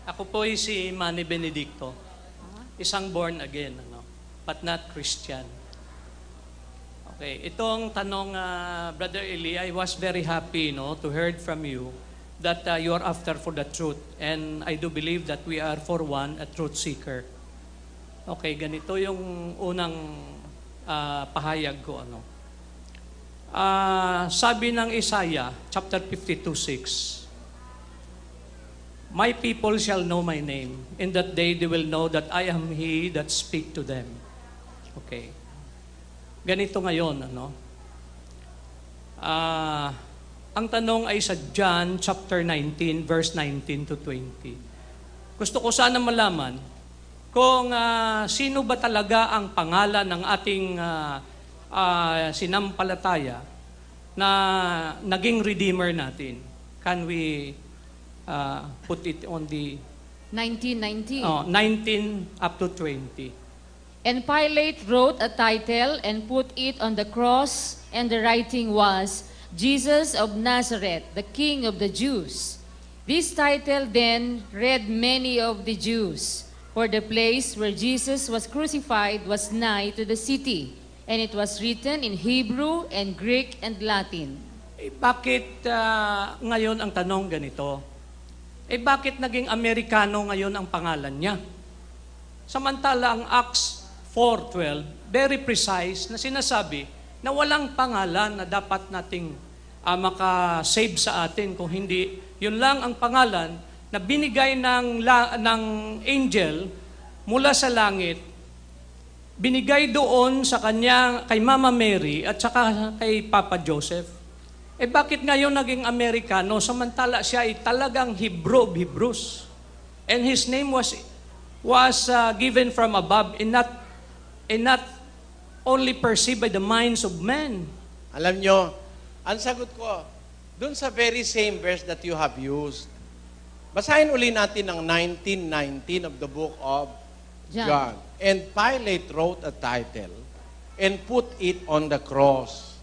Ako po ay si Manny Benedicto, isang born again, but not Christian. Okay, itong tanong, Brother Eli, I was very happy to heard from you that you are after for the truth. And I do believe that we are for one, a truth seeker. Okay, ganito yung unang pahayag ko. Sabi ng Isaiah, chapter 52:6, "My people shall know my name. In that day they will know that I am He that speak to them." Okay. Ganito ngayon, ang tanong ay sa John chapter 19, verse 19 to 20. Gusto ko sana malaman kung sino ba talaga ang pangalan ng ating sinampalataya na naging Redeemer natin. Can we put it on the 19:19. 19 up to 20. And Pilate wrote a title and put it on the cross, and the writing was, "Jesus of Nazareth, the King of the Jews." This title then read many of the Jews, for the place where Jesus was crucified was nigh to the city, and it was written in Hebrew and Greek and Latin. Bakit ngayon ang tanong ganito? Bakit naging Amerikano ngayon ang pangalan niya? Samantala ang Acts 4:12, very precise na sinasabi na walang pangalan na dapat nating maka-save sa atin kung hindi yun lang ang pangalan na binigay ng angel mula sa langit, binigay doon sa kanya, kay Mama Mary at saka kay Papa Joseph. Bakit ngayon naging Amerikano samantala siya ay talagang Hebrew of Hebrews? And his name was given from above and not only perceived by the minds of men. Alam nyo, ang sagot ko, dun sa very same verse that you have used, basahin uli natin ang 19:19 of the book of John. And Pilate wrote a title and put it on the cross.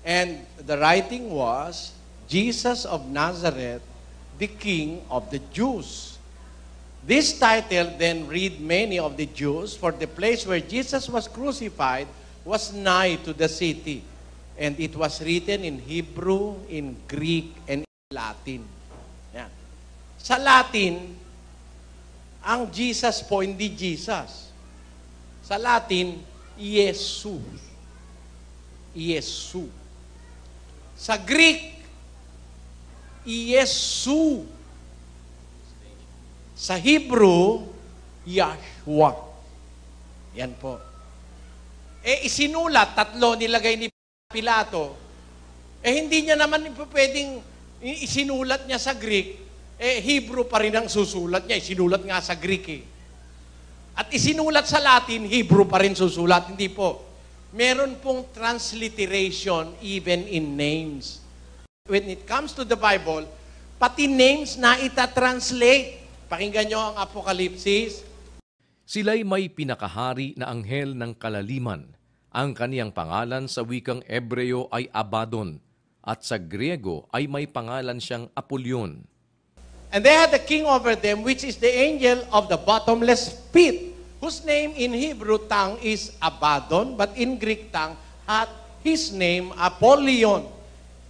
And the writing was, "Jesus of Nazareth, the King of the Jews." This title then read many of the Jews, for the place where Jesus was crucified was nigh to the city. And it was written in Hebrew, in Greek, and in Latin. Yan. Sa Latin, ang Jesus po, hindi Jesus. Sa Latin, Jesus. Iesu. Sa Greek, Iesu. Sa Hebrew, Yahshua. Yan po. Isinulat, tatlo nilagay ni Pilato. Hindi niya naman pwedeng isinulat niya sa Greek. Hebrew pa rin ang susulat niya. Isinulat nga sa Greek At isinulat sa Latin, Hebrew pa rin susulat. Hindi po. Meron pong transliteration even in names. When it comes to the Bible, pati names na itatranslate. Pakinggan nyo ang Apokalipsis. Sila'y may pinakahari na anghel ng kalaliman. Ang kaniyang pangalan sa wikang Ebreo ay Abaddon, at sa Griego ay may pangalan siyang Apollyon. And they had a king over them, which is the angel of the bottomless pit, whose name in Hebrew tongue is Abaddon, but in Greek tongue hath his name Apollyon.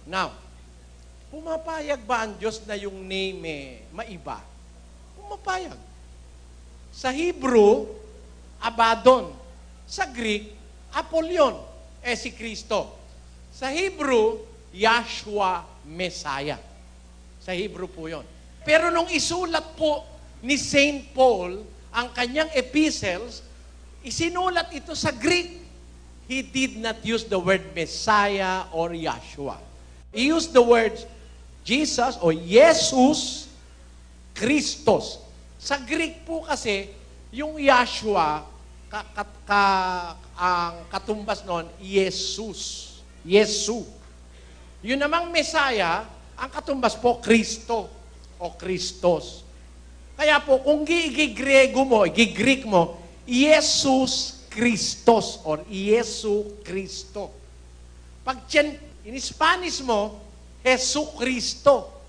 Now, pumapayag ba ang Diyos na yung name maiba? Pumapayag. Sa Hebrew, Abaddon. Sa Greek, Apollyon. Si Kristo. Sa Hebrew, Yahshua Messiah. Sa Hebrew po yon. Pero nung isulat po ni Saint Paul ang kanyang epistles, isinulat ito sa Greek. He did not use the word Messiah or Yahshua. He used the words Jesus or Jesus Christos. Sa Greek po kasi, yung Yahshua, ang katumbas noon, Jesus. Yesu. Yun namang Messiah, ang katumbas po, Kristo o Christos. Kaya po, kung gigrego mo, gigreek mo, Jesus Christos or Yesu Cristo. Pag in Spanish mo, Jesu Cristo.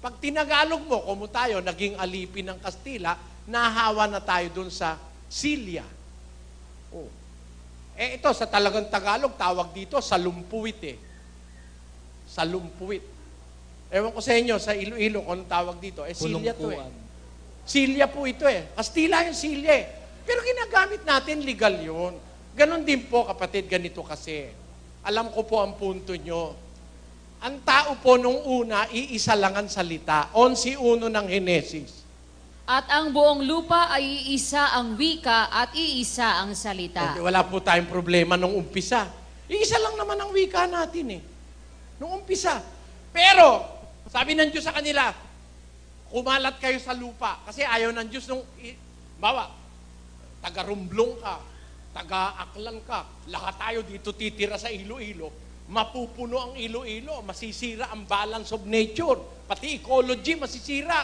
Pag tinagalog mo, como tayo, naging alipin ng Kastila, nahawa na tayo dun sa Silya. Oh. Ito, sa talagang Tagalog, tawag dito, salumpuit eh. Salumpuit. Ewan ko sa inyo, sa Iloilo, kung anong tawag dito. Silya to eh. Silya po ito eh. Kastila yung Silya eh. Pero ginagamit natin, legal yun. Ganon din po, kapatid, ganito kasi. Alam ko po ang punto nyo. Ang tao po nung una, iisa lang ang salita. 11:1 ng Henesis. At ang buong lupa ay iisa ang wika at iisa ang salita. Okay, wala po tayong problema nung umpisa. Iisa lang naman ang wika natin eh. Nung umpisa. Pero, sabi ng Diyos sa kanila, kumalat kayo sa lupa. Kasi ayaw ng Diyos nung, bawa, taga-Rumblong ka, taga-Aklan ka, lahat tayo dito titira sa Iloilo. Mapupuno ang Iloilo, masisira ang balance of nature, pati ecology masisira.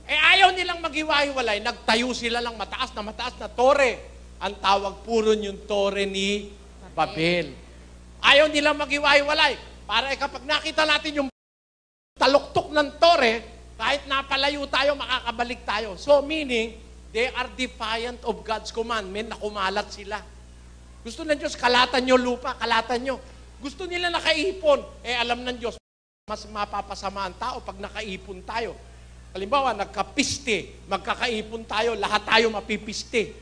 Ayaw nilang maghiwa-hiwalay, nagtayo sila lang mataas na tore. Ang tawag puro yung tore ni Babel. Ayaw nilang maghiwa-hiwalay, para kapag nakita natin yung taluktok ng tore, kahit napalayo tayo, makakabalik tayo. So meaning, they are defiant of God's commandment na kumalat sila. Gusto ng Diyos, kalatan nyo lupa, kalatan nyo. Gusto nila nakaipon. Alam ng Diyos, mas mapapasama ang tao pag nakaipon tayo. Halimbawa, nagkapiste, magkakaipon tayo, lahat tayo mapipiste.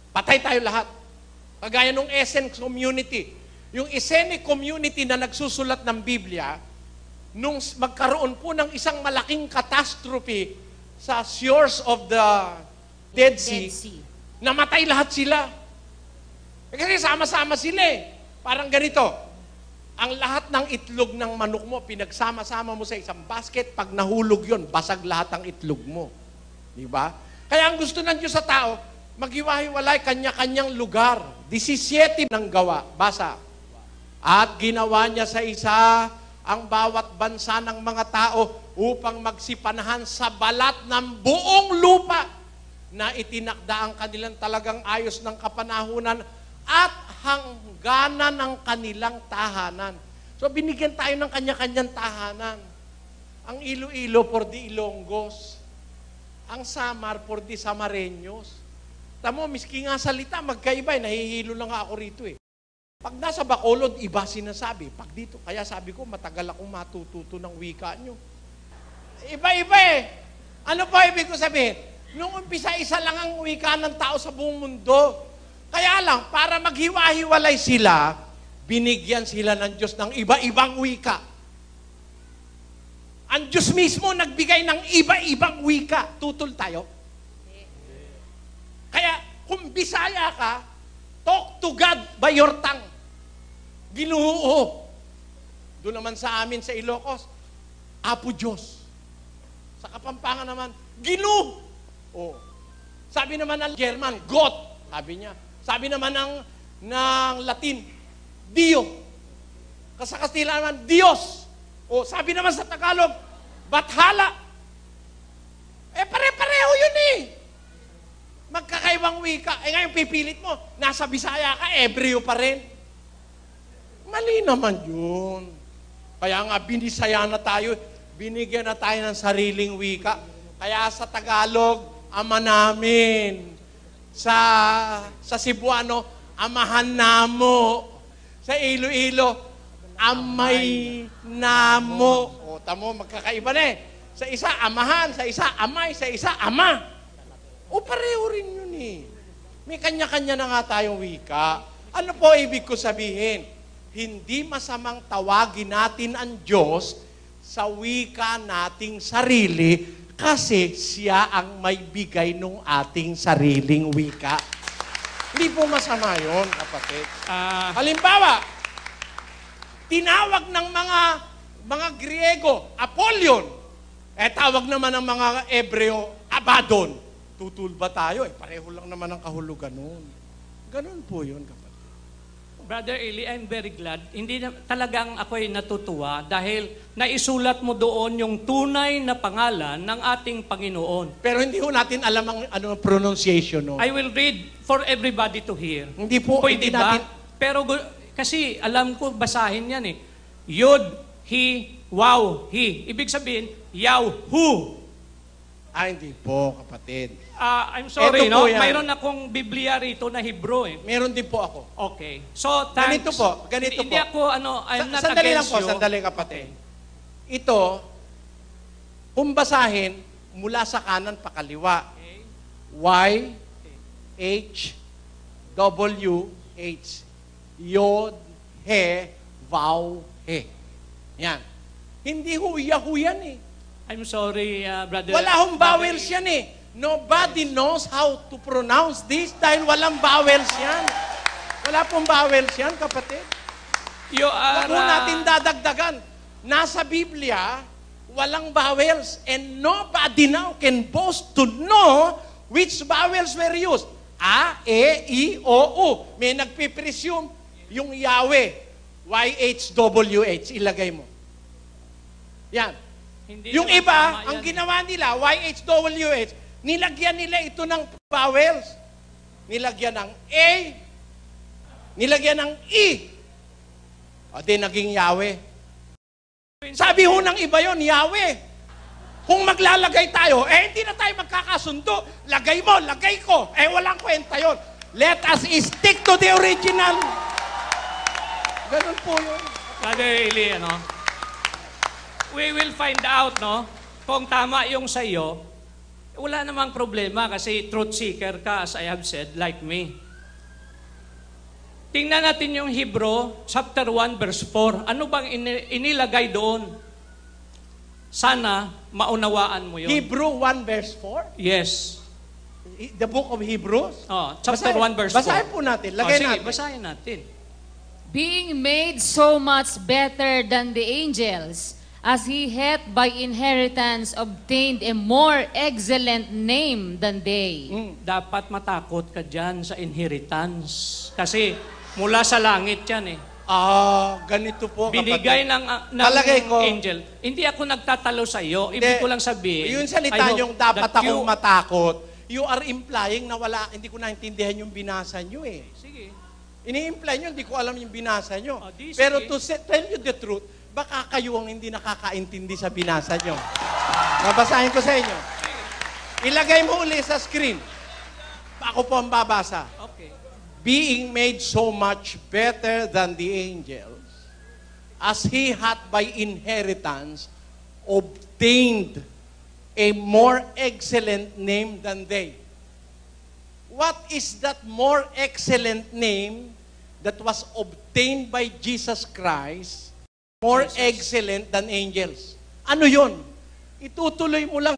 Patay tayo lahat. Kagaya nung Essene community. Yung Essene community na nagsusulat ng Biblia, nung magkaroon po ng isang malaking catastrophe sa shores of the Dead Sea, namatay lahat sila. Kasi sama-sama sila eh. Parang ganito, ang lahat ng itlog ng manok mo, pinagsama-sama mo sa isang basket, pag nahulog yon, basag lahat ang itlog mo. Di ba? Kaya ang gusto ng Diyos sa tao, maghiwa-hiwalay kanya-kanyang lugar. 17 ng gawa, basa. At ginawa niya sa isa ang bawat bansa ng mga tao upang magsipanahan sa balat ng buong lupa na itinakda ang kanilang talagang ayos ng kapanahunan at hangganan ng kanilang tahanan. So binigyan tayo ng kanya-kanyang tahanan. Ang Iloilo for the Ilonggos. Ang Samar for the Samareños. Tamo, miski nga salita, magkaiba eh. Nahihilo lang ako rito eh. Pag nasa Bacolod, iba sinasabi. Pag dito, kaya sabi ko, matagal akong matututo ng wika nyo. Iba-iba eh. Ano pa ibig ko sabihin? Nung umpisa, isa lang ang wika ng tao sa buong mundo. Kaya lang, para maghiwa-hiwalay sila, binigyan sila ng Diyos ng iba-ibang wika. Ang Diyos mismo nagbigay ng iba-ibang wika. Tutol tayo. Kaya, kung Bisaya ka, talk to God by your tongue. Ginoo. Doon naman sa amin sa Ilocos, Apo Diyos. Sa Kapampangan naman, Ginoo. Oh. Sabi naman ng German, God. Sabi niya. Sabi naman ng Latin, Dio. Sa Kastila naman, Dios. O sabi naman sa Tagalog, Bathala. Pare-pareho yun eh. Magkakaibang wika. Ngayon pipilit mo, nasa Bisaya ka, Ebreo pa rin. Mali naman yun. Kaya nga, binisaya na tayo, binigyan na tayo ng sariling wika. Kaya sa Tagalog, ama namin. Sa Cebuano, amahan namo. Sa Iloilo, amay namo. O, tamo, magkakaiba na eh. Sa isa, amahan. Sa isa, amay. Sa isa, ama. O, pareho rin yun eh. May kanya-kanya na nga tayong wika. Ano po ibig ko sabihin? Hindi masamang tawagin natin ang Diyos sa wika nating sarili kasi siya ang may bigay ng ating sariling wika. Hindi po masama yun, kapatid. Halimbawa, tinawag ng mga Griego, Apollyon. Tawag naman ng mga Ebreo, Abaddon. Tutul ba tayo? Pareho lang naman ang kahulugan nun. Ganun po yun, kapatid. Brother Eli, I'm very glad. Hindi na, talagang ako'y natutuwa dahil naisulat mo doon yung tunay na pangalan ng ating Panginoon. Pero hindi ho natin alam ang pronunciation. No? I will read for everybody to hear. Hindi po, Pwede hindi ba? natin... Pero kasi alam ko basahin yan eh. Yod, He, Wow, He. Ibig sabihin, Yahoo. Hindi po, kapatid. I'm sorry, Eto po no? yan. Mayroon akong Biblia rito na Hebrew eh. Meron din po ako. Okay. So, thanks. Ganito Hindi po. ako, I'm not Sandali lang against po, you. sandali kapatid. Ito, kung basahin, mula sa kanan pa kaliwa. Okay. Y, H, W, H. Yod, He, Vav, He. Yan. Hindi huya-huyan eh. I'm sorry, brother. Wala hong vowels yan eh. Nobody knows how to pronounce this dahil walang vowels yan. Wala pong vowels yan, kapatid. You are, Huwag mo natin dadagdagan. Nasa Biblia, walang vowels. And nobody now can boast to know which vowels were used. A, E, I, O, U. May nagpipresume yung Yahweh. Y-H-W-H. Ilagay mo. Yan. hindi Yung naman iba, tama ang yan. ginawa nila, YHWH, nilagyan nila ito ng vowels. Nilagyan ng A, nilagyan ng E. O di naging Yahweh. Sabi ho ng iba yon Yahweh. Kung maglalagay tayo, hindi na tayo magkakasundo. Lagay mo, lagay ko. Walang kwenta yon. Let us stick to the original. Ganun po yun. Brother Eli, we will find out, no? Kung tama yung sa iyo, wala namang problema kasi truth seeker ka, as I have said, like me. Tingnan natin yung Hebrew, chapter 1, verse 4. Ano bang inilagay doon? Sana maunawaan mo yun. Hebrew 1 verse 4. Yes. The book of Hebrews. Chapter 1, verse 4. Basahin po natin. Lagay sige, natin. basahin natin. Being made so much better than the angels, as he hath by inheritance obtained a more excellent name than they. Dapat matakot ka dyan sa inheritance. Kasi mula sa langit yan eh. Ganito po, Binigay kapatid. ng Palagay ko, angel. Hindi ako nagtatalo sa iyo. Ibig ko lang sabihin. Yung salita I hope yung dapat that akong matakot, you are implying na wala, hindi ko naintindihan yung binasa nyo eh. Sige. Ini-imply nyo, hindi ko alam yung binasa nyo. Di, Pero sige. to tell you the truth, baka kayo ang hindi nakakaintindi sa binasa nyo. Babasahin ko sa inyo. Ilagay mo uli sa screen. Ako po ang babasa. Okay. Being made so much better than the angels, as he hath by inheritance obtained a more excellent name than they. What is that more excellent name that was obtained by Jesus Christ, more excellent than angels? Ano yun? Itutuloy mo lang.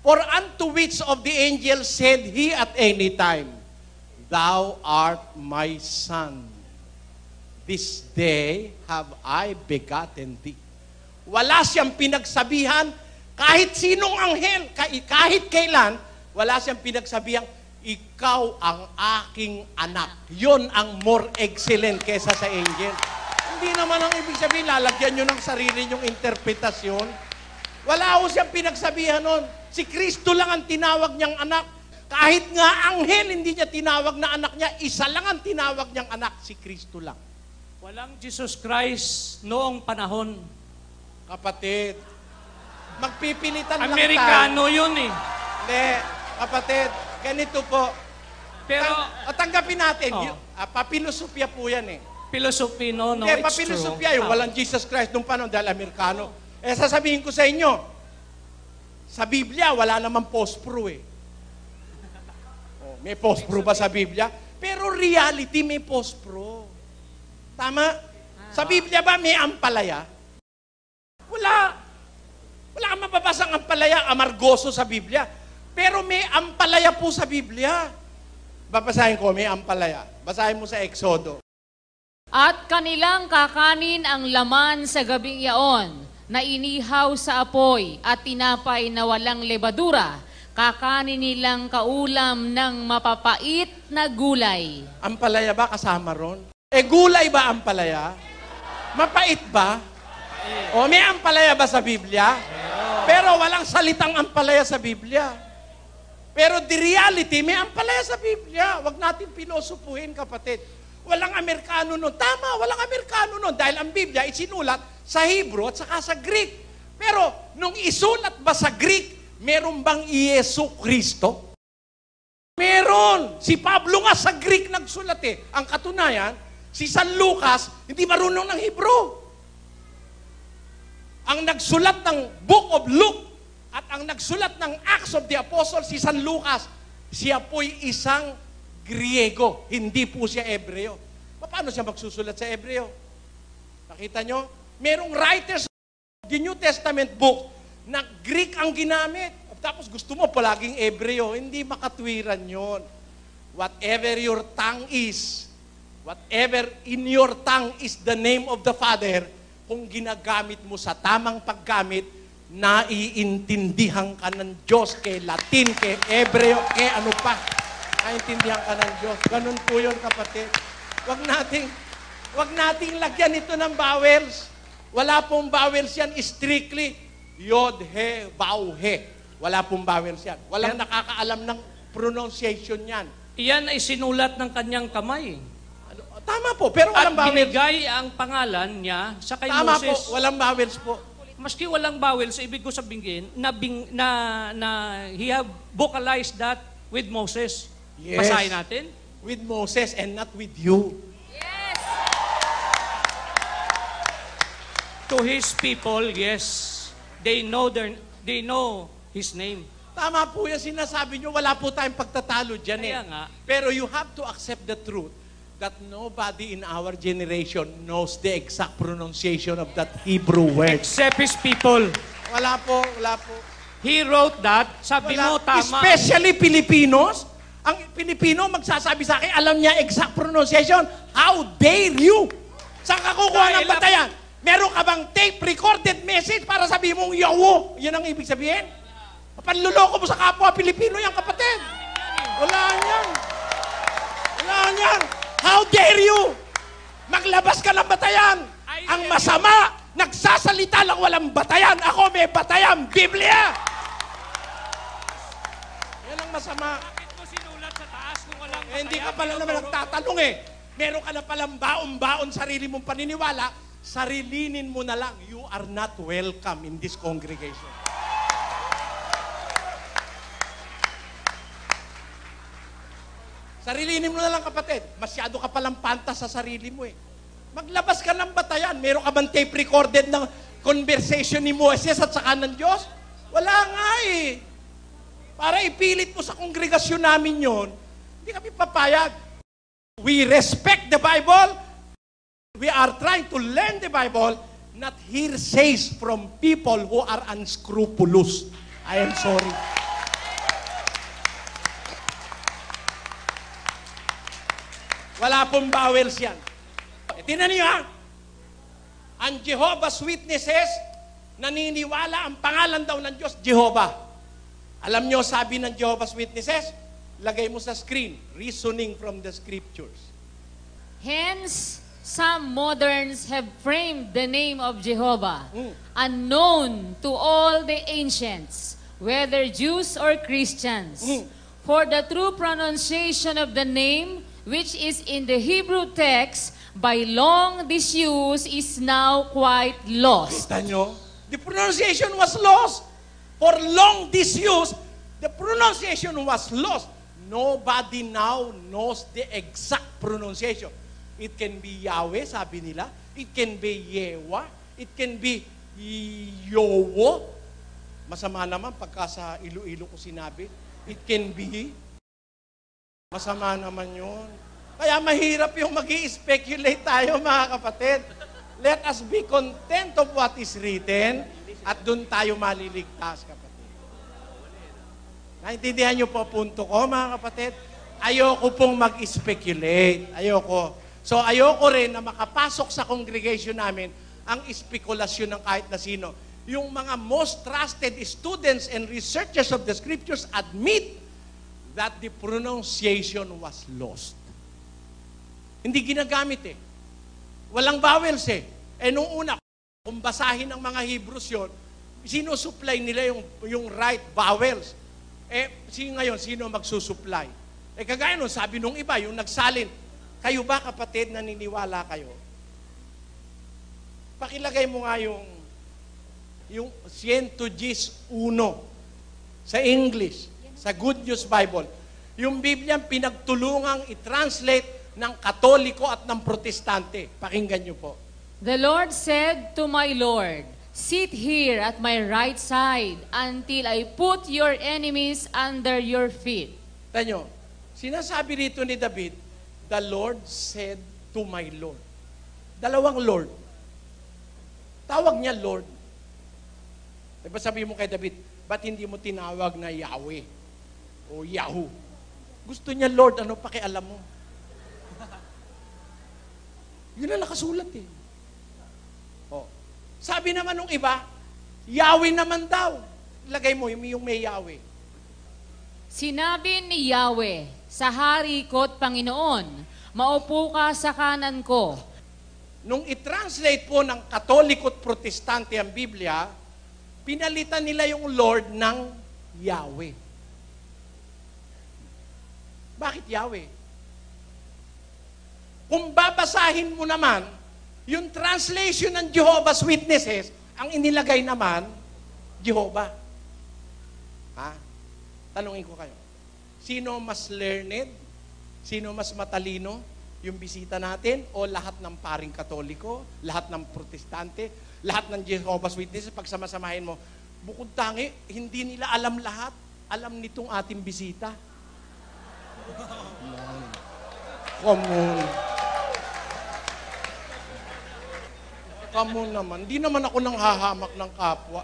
For unto which of the angels said he at any time, Thou art my son. This day have I begotten thee. Wala siyang pinagsabihan, kahit sinong anghel, kahit kailan, wala siyang pinagsabihan, ikaw ang aking anak. Yon ang more excellent kesa sa angel. Hindi naman ang ibig sabihin, lalagyan nyo ng sarili nyong interpretasyon. Wala ho siyang pinagsabihan nun. Si Kristo lang ang tinawag niyang anak. Kahit nga anghel, hindi niya tinawag na anak niya, isa lang ang tinawag niyang anak, si Kristo lang. Walang Jesus Christ noong panahon. Kapatid, magpipilitan lang tayo. Amerikano yun eh. Hindi, kapatid, ganito po. Pero, Tanggapin natin, Oh. papilosopya po yan eh. philosophy, no, Hindi, it's true. papilosopya yung walang Jesus Christ nung panahon dahil Amerikano. Sasabihin ko sa inyo, sa Biblia, wala namang post-pro eh. May post-pro ba sa Biblia? Pero reality, may post-pro. Tama? Sa Biblia ba may ampalaya? Wala. Wala kang mababasang ampalaya, amargoso sa Biblia. Pero may ampalaya po sa Biblia. Babasahin ko, may ampalaya. Basahin mo sa Exodo. At kanilang kakanin ang laman sa gabing yaon, na inihaw sa apoy at tinapay na walang lebadura. Kakanin nilang kaulam ng mapapait na gulay. Ampalaya ba kasama ron? Gulay ba ampalaya? Mapait ba? O may ampalaya ba sa Biblia? Pero walang salitang ampalaya sa Biblia. Pero the reality, may ampalaya sa Biblia. Huwag natin pilosopuhin, kapatid. Walang Amerikano nun. Tama, walang Amerikano nun. Dahil ang Biblia isinulat sa Hebrew at saka sa Greek. Pero, nung isulat ba sa Greek, meron bang Yesu Kristo? Meron. Si Pablo nga sa Greek nagsulat eh. Ang katunayan, si San Lucas, hindi marunong ng Hebrew. Ang nagsulat ng Book of Luke at ang nagsulat ng Acts of the Apostles, si San Lucas, siya po'y isang Griego. Hindi po siya Ebreo. Paano siya magsusulat sa Ebreo? Nakita nyo? Merong writers of the New Testament book na Greek ang ginamit. Tapos gusto mo palaging Ebreo. Hindi makatwiran yon. Whatever your tongue is, whatever in your tongue is the name of the Father, kung ginagamit mo sa tamang paggamit, naiintindihan ka ng Diyos, kay Latin, kay Ebreo, kay ano pa. Naiintindihan ka ng Diyos. Ganun po yun, kapatid. Wag nating lagyan ito ng vowels. Wala pong vowels yan. Strictly, yod, he, baw, he. Wala pong vowels yan. Walang nakakaalam ng pronunciation yan. Iyan ay sinulat ng kanyang kamay. Tama po, pero At walang vowels. binigay ang pangalan niya sa kay Tama Moses. po, walang vowels po. Maski walang vowels, ibig ko sabihin na he have vocalized that with Moses. Yes. Basahin natin. With Moses and not with you. To his people, yes, they know his name. Tama po yung sinasabi nyo, wala po tayong pagtatalo dyan Kaya nga. Pero you have to accept the truth that nobody in our generation knows the exact pronunciation of that Hebrew word. Except his people. Wala po. He wrote that. Sabi mo, tama. Especially Filipinos. Ang Pilipino magsasabi sa akin, alam niya exact pronunciation. How dare you? Saan ka kukuha ng batayan? Meron ka bang tape recorded message para sabihin mong yawo? Yan ang ibig sabihin? Panluloko mo sa kapwa Pilipino yan, kapatid. Wala yan. How dare you? Maglabas ka ng batayan. Ang masama, nagsasalita lang walang batayan. Ako may batayan, Biblia. Yan ang masama. Bakit mo sinulat sa taas kung walang Hindi ka pala naman nagtatanong eh. Meron ka na palang baon-baon sarili mong paniniwala, sarilinin mo na lang, you are not welcome in this congregation. Sarilinin mo na lang, kapatid. Masyado ka palang pantas sa sarili mo eh. Maglabas ka ng batayan. Meron ka bang tape recorded ng conversation ni Moses at saka ng Diyos? Wala nga eh. Para ipilit mo sa kongregasyon namin yon, hindi kami papayag. We respect the Bible. We are trying to learn the Bible, not hearsays from people who are unscrupulous. I am sorry. Wala pong vowels yan. Tingnan niyo ha. Ang Jehovah's Witnesses, naniniwala ang pangalan daw ng Diyos, Jehovah. Alam niyo, sabi ng Jehovah's Witnesses, lagay mo sa screen, reasoning from the scriptures. Hence, some moderns have framed the name of Jehovah, unknown to all the ancients, whether Jews or Christians. For the true pronunciation of the name, which is in the Hebrew text, by long disuse, is now quite lost. Kita nyo? The pronunciation was lost. For long disuse, the pronunciation was lost. Nobody now knows the exact pronunciation. It can be Yahweh, sabi nila. It can be Yewa. It can be Yowo. Masama naman pagka sa Iloilo ko sinabi. It can be. Masama naman yun. Kaya mahirap yung mag-i-speculate tayo, mga kapatid. Let us be content of what is written at doon tayo maliligtas, kapatid. Naintindihan niyo po punto ko, mga kapatid? Ayoko pong mag-speculate. Ayoko. So ayoko rin na makapasok sa congregation namin ang espekulasyon ng kahit na sino. Yung mga most trusted students and researchers of the scriptures admit that the pronunciation was lost. Hindi ginagamit eh. Walang vowels eh. Eh nung una, kung basahin ng mga Hebrews yun, sinusupply nila yung right vowels. Eh, ngayon, sino magsusupply? Eh kagaya nun, sabi nung iba, yung nagsalin, kayo ba kapatid, naniniwala kayo? Pakilagay mo nga yung yung 110 sa English, sa Good News Bible. Yung Biblia pinagtulungang i-translate ng Katoliko at ng Protestante. Pakinggan niyo po. The Lord said to my Lord, sit here at my right side until I put your enemies under your feet. Tanyo, sinasabi rito ni David, the Lord said to my Lord. Dalawang Lord. Tawag niya Lord. Diba sabi mo kay David, ba't hindi mo tinawag na Yahweh o Yahoo? Gusto niya Lord, ano pakialam mo? Yun ang nakasulat eh. Oh. Sabi naman nung iba, Yahweh naman daw. Lagay mo yung may Yahweh. Sinabi ni Yahweh, sa hari ko't Panginoon, maupo ka sa kanan ko. Nung i-translate po ng Katoliko at Protestante ang Biblia, pinalitan nila yung Lord ng Yahweh. Bakit Yahweh? Kung babasahin mo naman, yung translation ng Jehovah's Witnesses, ang inilagay naman, Jehovah. Ha? Tanungin ko kayo. Sino mas learned? Sino mas matalino? Yung bisita natin o lahat ng paring Katoliko, lahat ng Protestante, lahat ng Jehovah's Witnesses, pag samasamahin mo, bukod tangi, hindi nila alam lahat. Alam nitong ating bisita. Come on. Come on naman. Hindi naman ako nang hahamak ng kapwa.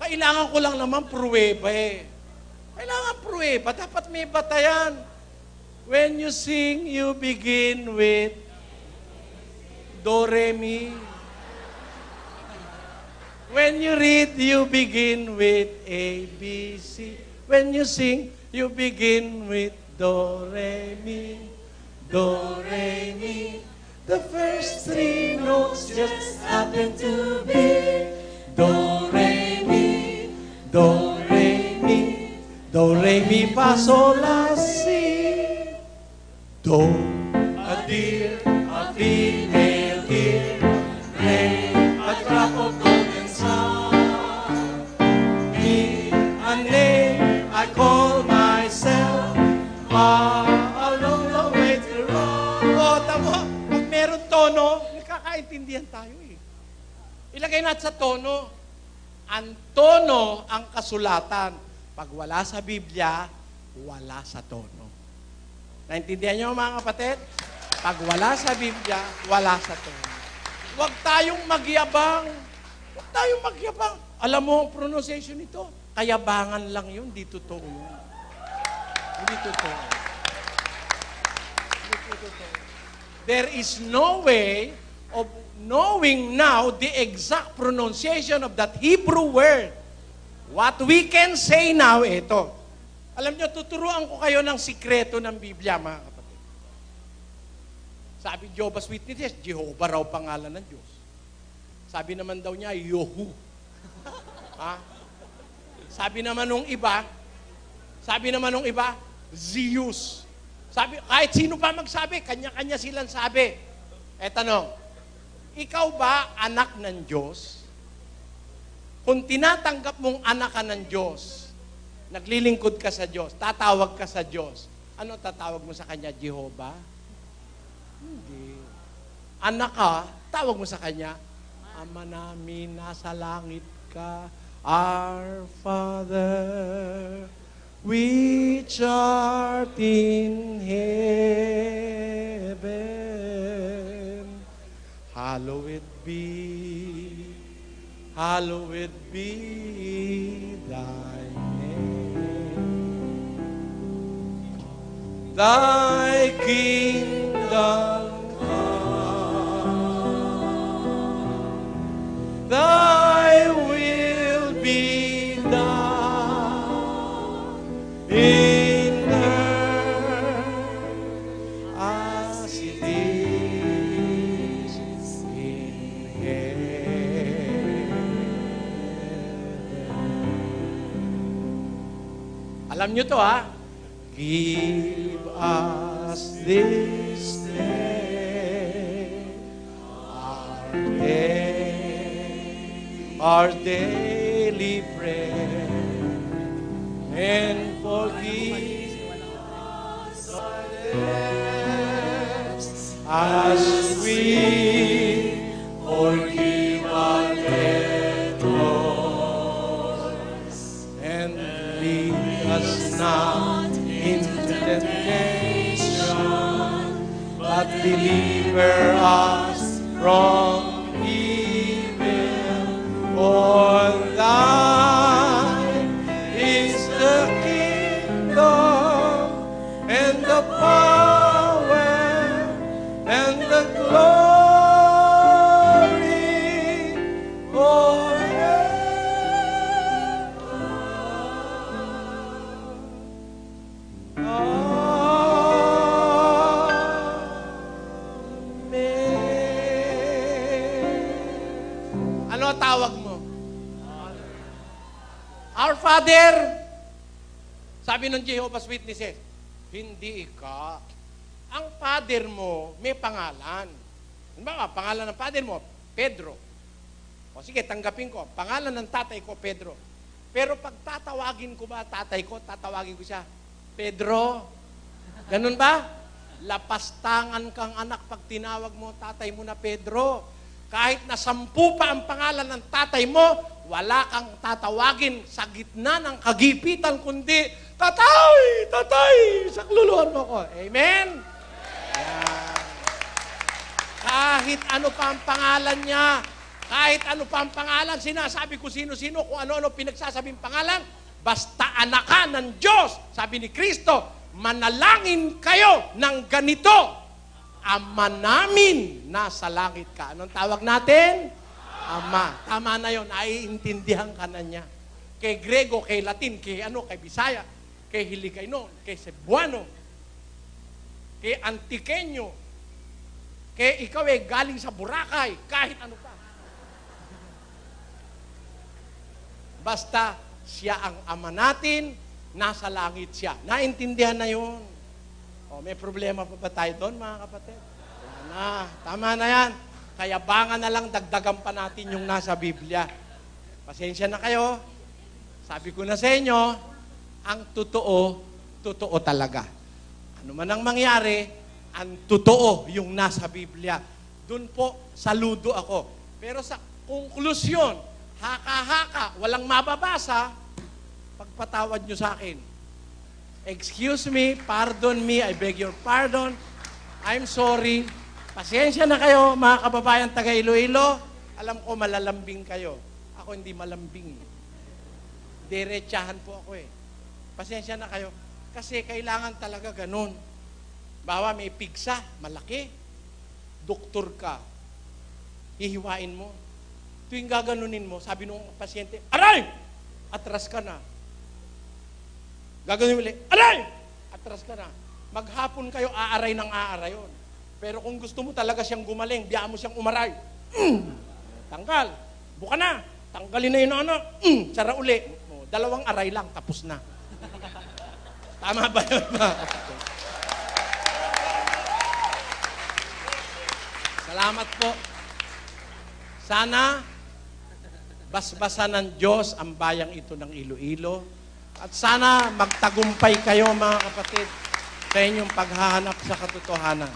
Kailangan ko lang naman pruweba eh. Kailangan pruweba. Dapat may batayan. When you sing, you begin with Do, Re, Mi. When you read, you begin with A, B, C. When you sing, you begin with Do, Re, Mi. Do, Re, Mi. The first three notes just happen to be Do, Re, Mi. Do, Re, Mi. Do, Re, Mi, Fa, Sol, La, Si. Do, a deer, a female deer. Re, a drop of golden sun. Mi, a name I call myself. Fa, a long, long way to run. O, tamo, pag meron tono, nakakaintindihan tayo eh. Ilagay natin sa tono. Ang tono ang kasulatan. Pag wala sa Biblia, wala sa tono. Naintindihan niyo mga kapatid? Pag wala sa Biblia, wala sa tono. Huwag tayong magyabang. Huwag tayong magyabang. Alam mo ang pronunciation nito? Kayabangan lang yun, di totoo yun. Hindi totoo. Hindi totoo. There is no way of knowing now the exact pronunciation of that Hebrew word. What we can say now, ito. Alam niyo, tuturuan ko kayo ng sikreto ng Biblia, mga kapatid. Sabi Jehovah's Witnesses, Jehovah raw pangalan ng Diyos. Sabi naman daw niya, Yohu. Ha? Sabi naman nung iba, Zeus. Sabi, kahit sino pa magsabi, kanya-kanya silang sabi. Tanong, ikaw ba anak ng Diyos? Kung tinatanggap mong anak ka ng Diyos, naglilingkod ka sa Diyos, tatawag ka sa Diyos, ano tatawag mo sa Kanya? Jehovah? Hindi. Anak ka, tawag mo sa Kanya, Ama namin, nasa langit ka, Our Father, which art in heaven, hallowed be thy name. Thy kingdom come, thy will be done in earth as it is in heaven. Alam nyo to ha? Give us this day our daily and forgive our debts as we forgive our debtors. And lead us not into temptation, but deliver us from evil. For thine is the kingdom and the power and the glory forever. Ano tawag mo? Our Father. Sabi ng Jehovah's Witnesses, hindi ika. Ang father mo may pangalan. Ano ba? Pangalan ng father mo, Pedro. O sige, tanggapin ko. Pangalan ng tatay ko, Pedro. Pero pag tatawagin ko ba tatay ko, tatawagin ko siya, Pedro. Ganun ba? Lapastangan kang anak pag tinawag mo tatay mo na Pedro. Kahit na 10 pa ang pangalan ng tatay mo, wala kang tatawagin sa gitna ng kagipitan, kundi, Tatay! Tatay! Sakluluhan mo ko. Amen? Yan. Kahit ano pa ang pangalan niya, kahit ano pa ang pangalan, sinasabi ko sino-sino, kung ano-ano pinagsasabing pangalan, basta anak ka ng Diyos. Sabi ni Kristo, manalangin kayo ng ganito, Ama namin nasa langit ka. Anong tawag natin? Ama. Tama na yun. Naiintindihan ka na niya. Kay Grego, kay Latin, kay Bisaya, kay Hiligaynon, kay Cebuano, kay Antiqueño, kay ikaw galing sa Boracay, kahit ano pa. Basta siya ang Ama natin, nasa langit siya. Naintindihan na yun. O, may problema pa ba tayo doon, mga kapatid? Wala na. Tama na yan. Kaya baka na lang dagdagan pa natin yung nasa Biblia. Pasensya na kayo. Sabi ko na sa inyo, ang totoo, totoo talaga. Ano man ang mangyari, ang totoo yung nasa Biblia. Doon po, saludo ako. Pero sa konklusyon, haka-haka, walang mababasa, pagpatawad nyo sa akin. Excuse me, pardon me, I beg your pardon. I'm sorry. Pasensya na kayo, mga kababayan taga Iloilo. Alam ko malalambing kayo. Ako hindi malambing. Diretsahan po ako eh. Pasensya na kayo. Kasi kailangan talaga ganun. Bawa may pigsa, malaki. Doktor ka. Hihiwain mo. Tuwing gaganunin mo, sabi nung pasyente, aray! Atras ka na. Gagawin ulit, aray! Atras ka na. Maghapon kayo, aaray ng aaray yun. Pero kung gusto mo talaga siyang gumaling, biyaan mo siyang umaray. Tanggal. Buka na. Tanggalin na yun ano. Sara uli. 2 aray lang, tapos na. Tama ba yun? Salamat po. Sana basbasan ng Diyos ang bayang ito ng Iloilo. At sana magtagumpay kayo, mga kapatid, sa inyong paghahanap sa katotohanan.